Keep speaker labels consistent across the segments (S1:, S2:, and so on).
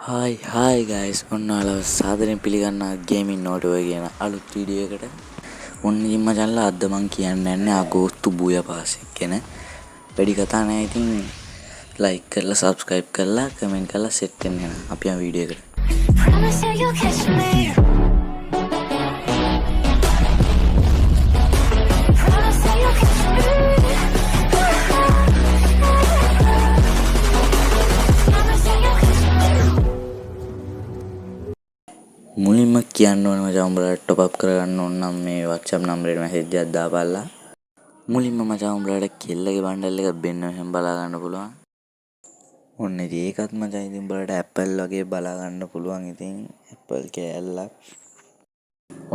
S1: Hi guys, ඔන්නාලා සාදරයෙන් පිළිගන්නා gaming නෝටුව කියන අලුත් වීඩියෝ එකට. ඔන්න ඉතින් මචං චැනල අද මං කියන්නේ නැහැ අගෝස්තු බුය පාසෙක් ගැන. වැඩි කතා නැහැ. ඉතින් ලයික් කරලා subscribe කරලා කමෙන්ට් කරලා සෙට් වෙන්න යන. අපි යමු වීඩියෝ එකට. මුලින්ම කියන්න ඕනේ මචං උඹලට টপ අප් කරගන්න ඕන නම් මේ WhatsApp නම්බරේට මැසේජ් එකක් දාපල්ලා. මුලින්ම මචං උඹලට කෙල්ලගේ බණ්ඩල් එකක් බෙන්න එහෙම බලා ගන්න පුළුවන්. ඔන්න ඉතින් ඒකත් මචං ඉතින් උඹලට Apple වගේ බලා ගන්න පුළුවන්. ඉතින් Apple කෑල්ලක්.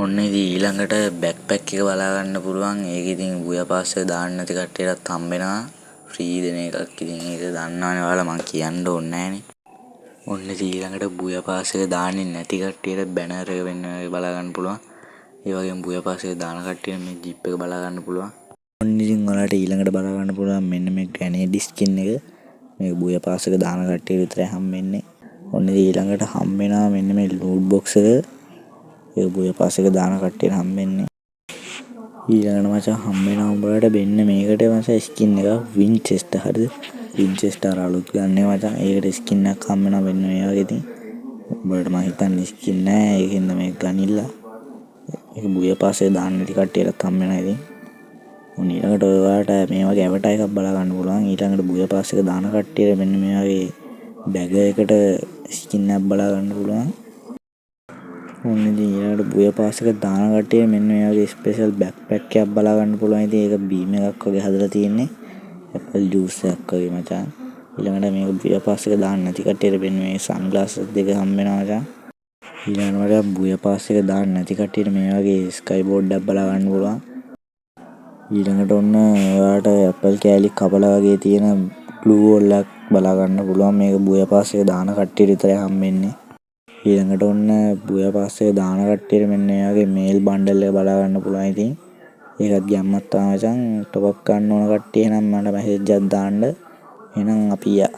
S1: ඔන්න ඉතින් ඊළඟට බෑක්පැක් එක බලා ගන්න පුළුවන්. ඒක ඉතින් බුය පාස් එක දාන්න නැති කට්ටියටත් හම්බෙනවා. ෆ්‍රී දෙන එකක්. ඉතින් ඒක දන්නවනේ ඔයාලා මං කියන්න ඕනේ නැහනේ. ඔන්න ඊළඟට බුය පාස් එක දාන්නේ නැති කට්ටියට බැනර් එක වෙන්න බලා ගන්න පුළුවන්. ඒ වගේම බුය පාස් එක දාන කට්ටියට මේ ජිප් එක බලා ගන්න පුළුවන්. ඔන්න ඉතින් ඔයාලට ඊළඟට බලා ගන්න පුළුවන් මෙන්න මේ ග්‍රැනේඩ් ස්කින් එක. මේ බුය පාස් එක දාන කට්ටියට විතරයි හම්බෙන්නේ. ඔන්න ඊළඟට හම්බෙනවා මෙන්න මේ ලූට් බොක්ස් එක. ඒ බුය පාස් එක දාන කට්ටියට හම්බෙන්නේ. ඊළඟට මචං හම්බෙනවා උඹලට මෙන්න මේකට මචං ස්කින් එක වින්චෙස්ටර් හරිද? වින්චෙස්ටර් අලුත් ගන්නේ මචං. ඒකට ස්කින් එකක් හම්බෙනවා මෙන්න මේ වගේ ඉතින්. උඹලට මම හිතන්නේ ස්කින් නෑ. ඒකෙන්ද මේක ගනිilla. ඒක බුය පාස් එක දාන්න නැති කට්ටියටත් හම්බෙනවා ඉතින්. ඔන්න ඊළඟට ඔයාලට මේ වගේ ඇවටර් එකක් බලා ගන්න පුළුවන්. ඊළඟට බුය පාස් එක දාන කට්ටියට මෙන්න මේ වගේ බැග් එකකට ස්කින් එකක් බලා ගන්න පුළුවන්. ඔන්න ඉතින් ඊළඟට බුය පාස් එක දාන කට්ටිය මෙන්න මේ වගේ ස්පෙෂල් බෑක්පැක් එකක් බලා ගන්න පුළුවන්. ඉතින් ඒක බීම් එකක් වගේ හදලා තියෙන්නේ. ඇපල් ජූස් එකක් වගේ මචං. ඊළඟට මේක බුය පාස් එක දාන්න නැති කට්ටියට මෙන්න මේ සන්ග්ලාස් දෙක හම්බෙනවා මචං. ඊළඟට බුය පාස් එක දාන්න නැති කට්ටියට මේ වගේ ස්කයි බෝඩ් එකක් බලා ගන්න පුළුවන්. ඊළඟට ඔන්න ඔයාලට ඇපල් කෑලි කපලා වගේ තියෙන ග්ලූ වෝල් එකක් බලා ගන්න පුළුවන්. මේක බුය පාස් එක දාන කට්ටියට විතරයි හම්බෙන්නේ. ඊළඟට ඔන්න බුය පාස් එක දාන කට්ටියට මෙන්න මේ වගේ මේල් බණ්ඩල් එක බලා ගන්න පුළුවන් ඉතින්. ඒකත් ගැම්මක් තමයි මචං. টপ අප් ගන්න ඕන කට්ටිය නම් මට මැසේජ් එකක් දාන්න. එහෙනම් අපි යා